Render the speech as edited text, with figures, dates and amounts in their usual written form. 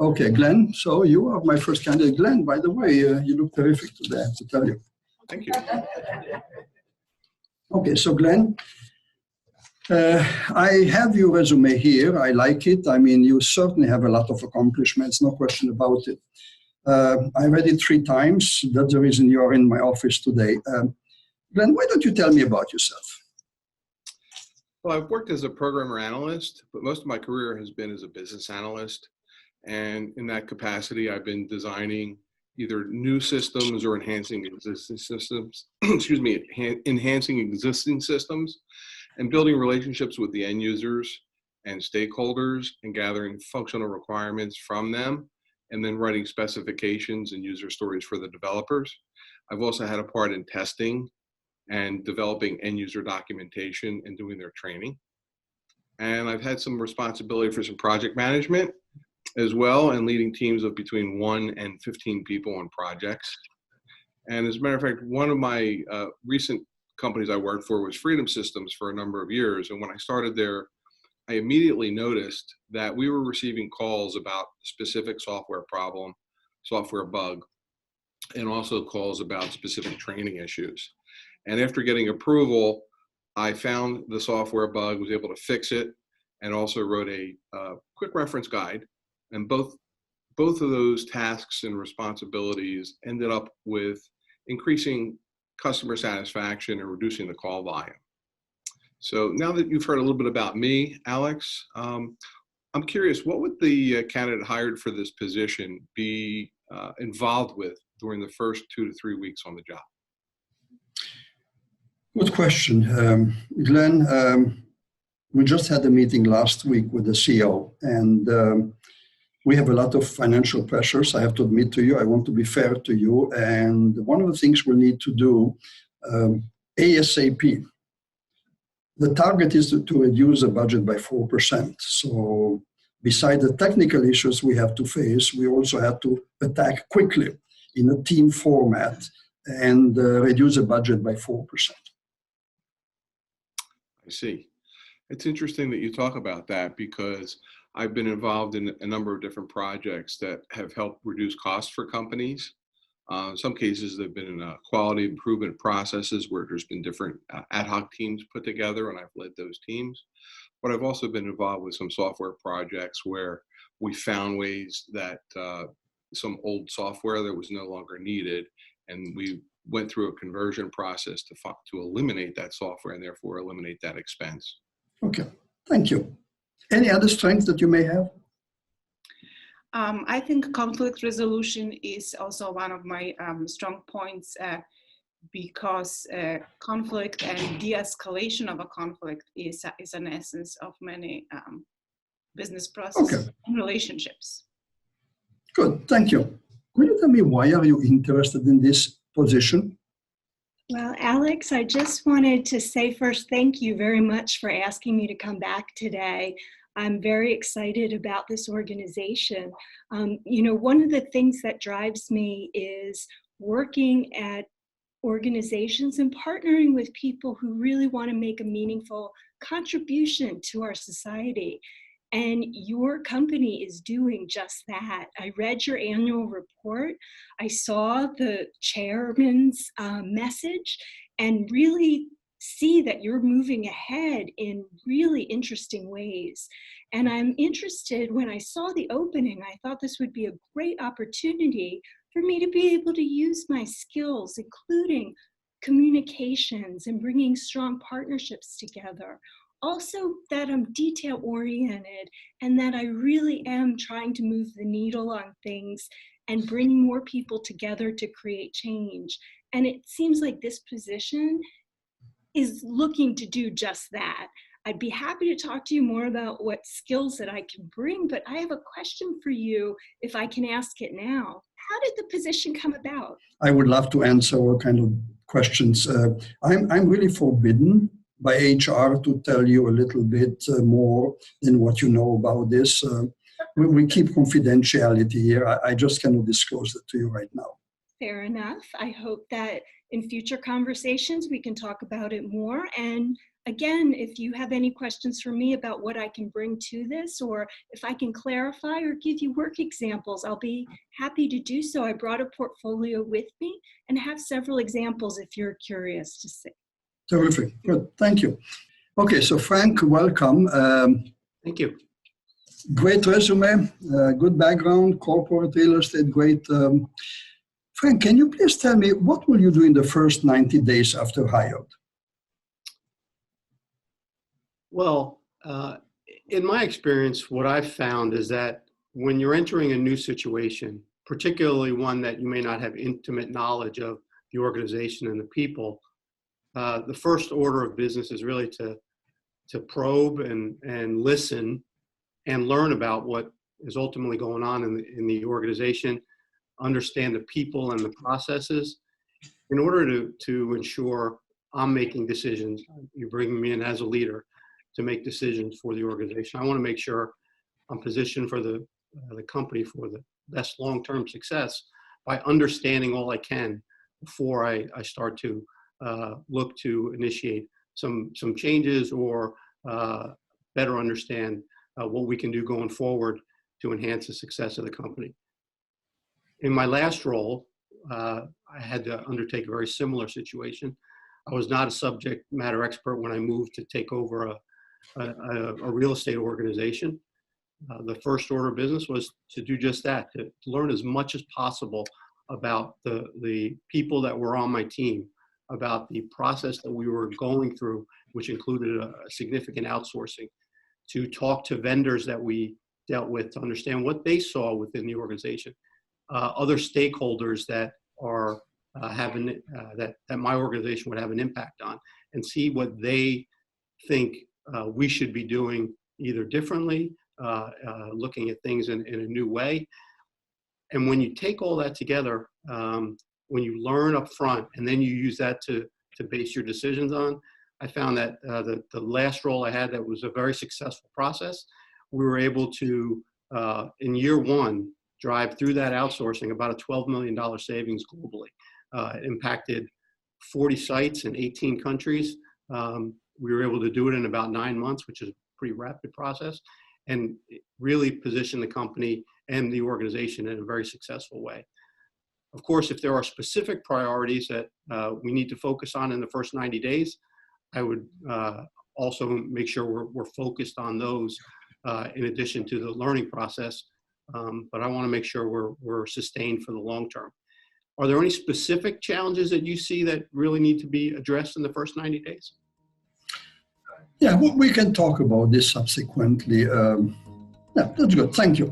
Okay, Glenn, so you are my first candidate. Glenn, by the way, you look terrific today, I have to tell you. Thank you. Okay, so Glenn, I have your resume here. I like it. I mean, you certainly have a lot of accomplishments, no question about it. I read it 3 times. That's the reason you are in my office today. Glenn, why don't you tell me about yourself? Well, I've worked as a programmer analyst, but most of my career has been as a business analyst. And in that capacity, I've been designing either new systems or enhancing existing systems, enhancing existing systems and building relationships with the end users and stakeholders and gathering functional requirements from them, and then writing specifications and user stories for the developers. I've also had a part in testing and developing end user documentation and doing their training. And I've had some responsibility for some project management as well, and leading teams of between 1 and 15 people on projects. And as a matter of fact, one of my recent companies I worked for was Freedom Systems for a number of years. And when I started there, I immediately noticed that we were receiving calls about specific software problem, software bug, and also calls about specific training issues. And after getting approval, I found the software bug, was able to fix it, and also wrote a quick reference guide. And both of those tasks and responsibilities ended up with increasing customer satisfaction and reducing the call volume. So now that you've heard a little bit about me, Alex, I'm curious, what would the candidate hired for this position be involved with during the first 2 to 3 weeks on the job? Good question. Glenn, we just had a meeting last week with the CEO, and we have a lot of financial pressures. I have to admit to you, I want to be fair to you. And one of the things we need to do ASAP, the target is to reduce the budget by 4%. So beside the technical issues we have to face, we also have to attack quickly in a team format and reduce the budget by 4%. I see. It's interesting that you talk about that, because I've been involved in a number of different projects that have helped reduce costs for companies. In some cases, they've been in quality improvement processes where there's been different ad hoc teams put together, and I've led those teams. But I've also been involved with some software projects where we found ways that some old software that was no longer needed, and we went through a conversion process to eliminate that software and therefore eliminate that expense. Okay, thank you. Any other strengths that you may have? I think conflict resolution is also one of my strong points, because conflict and de-escalation of a conflict is an essence of many business processes and relationships. Good, thank you. Could you tell me, why are you interested in this position? Well, Alex, I just wanted to say first, thank you very much for asking me to come back today. I'm very excited about this organization. You know, one of the things that drives me is working at organizations and partnering with people who really want to make a meaningful contribution to our society. And your company is doing just that. I read your annual report. I saw the chairman's message and really see that you're moving ahead in really interesting ways. And I'm interested, when I saw the opening, I thought this would be a great opportunity for me to be able to use my skills, including communications and bringing strong partnerships together. Also, that I'm detail oriented and that I really am trying to move the needle on things and bring more people together to create change. And it seems like this position is looking to do just that. I'd be happy to talk to you more about what skills that I can bring, but I have a question for you, if I can ask it now. How did the position come about? I would love to answer all kind of questions. I'm really forbidden by HR to tell you a little bit more than what you know about this. We keep confidentiality here. I just cannot disclose it to you right now. Fair enough. I hope that in future conversations we can talk about it more. And again, if you have any questions for me about what I can bring to this, or if I can clarify or give you work examples, I'll be happy to do so. I brought a portfolio with me and have several examples if you're curious to see. Terrific. Good. Thank you. Okay, so Frank, welcome. Thank you. Great resume, good background, corporate real estate, great. Frank, can you please tell me what will you do in the first 90 days after hired? Well, in my experience, what I've found is that when you're entering a new situation, particularly one that you may not have intimate knowledge of the organization and the people, the first order of business is really to probe and listen and learn about what is ultimately going on in the organization, understand the people and the processes in order to ensure I'm making decisions. You bring me in as a leader to make decisions for the organization. I want to make sure I'm positioned for the company for the best long-term success by understanding all I can before I start to look to initiate some changes or better understand what we can do going forward to enhance the success of the company. In my last role, I had to undertake a very similar situation. I was not a subject matter expert when I moved to take over a real estate organization. The first order of business was to do just that, to learn as much as possible about the people that were on my team, about the process that we were going through, which included a significant outsourcing, to talk to vendors that we dealt with to understand what they saw within the organization, other stakeholders that are having that my organization would have an impact on, and see what they think we should be doing either differently, looking at things in a new way. And when you take all that together, when you learn up front and then you use that to base your decisions on, I found that the last role I had that was a very successful process, we were able to, in year one, drive through that outsourcing about a $12 million savings globally. It impacted 40 sites in 18 countries. We were able to do it in about 9 months, which is a pretty rapid process, and really position the company and the organization in a very successful way. Of course, if there are specific priorities that we need to focus on in the first 90 days, I would also make sure we're focused on those in addition to the learning process. But I want to make sure we're sustained for the long term. Are there any specific challenges that you see that really need to be addressed in the first 90 days? Yeah, we can talk about this subsequently. Yeah, that's good. Thank you.